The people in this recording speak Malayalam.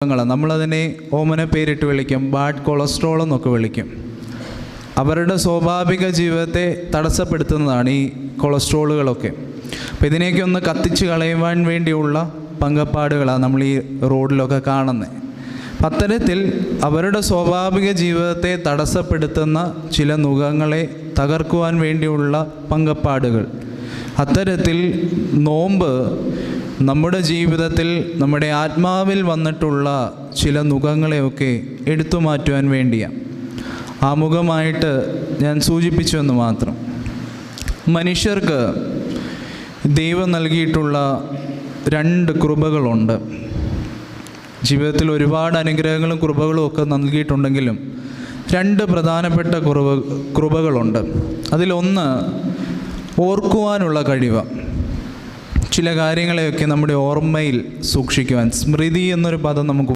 നമ്മളതിനെ ഓമന പേരിട്ട് വിളിക്കും, ബാഡ് കൊളസ്ട്രോൾ എന്നൊക്കെ വിളിക്കും. അവരുടെ സ്വാഭാവിക ജീവിതത്തെ തടസ്സപ്പെടുത്തുന്നതാണ് ഈ കൊളസ്ട്രോളുകളൊക്കെ. അപ്പോൾ ഇതിനെയൊക്കെ ഒന്ന് കത്തിച്ച് കളയുവാൻ വേണ്ടിയുള്ള പങ്കപ്പാടുകളാണ് നമ്മൾ ഈ റോഡിലൊക്കെ കാണുന്നത്. അത്തരത്തിൽ അവരുടെ സ്വാഭാവിക ജീവിതത്തെ തടസ്സപ്പെടുത്തുന്ന ചില നുകങ്ങളെ തകർക്കുവാൻ വേണ്ടിയുള്ള പങ്കപ്പാടുകൾ. അത്തരത്തിൽ നോമ്പ് നമ്മുടെ ജീവിതത്തിൽ നമ്മുടെ ആത്മാവിൽ വന്നിട്ടുള്ള ചില നുകങ്ങളെയൊക്കെ എടുത്തു മാറ്റുവാൻ വേണ്ടിയാണ്. ആമുഖമായിട്ട് ഞാൻ സൂചിപ്പിച്ചു എന്ന് മാത്രം. മനുഷ്യർക്ക് ദൈവം നൽകിയിട്ടുള്ള 2 കൃപകളുണ്ട്. ജീവിതത്തിൽ ഒരുപാട് അനുഗ്രഹങ്ങളും കൃപകളും ഒക്കെ നൽകിയിട്ടുണ്ടെങ്കിലും 2 പ്രധാനപ്പെട്ട കൃപകളുണ്ട്. അതിലൊന്ന് ഓർക്കുവാനുള്ള കഴിവ്. ചില കാര്യങ്ങളെയൊക്കെ നമ്മുടെ ഓർമ്മയിൽ സൂക്ഷിക്കുവാൻ, സ്മൃതി എന്നൊരു പദം നമുക്ക്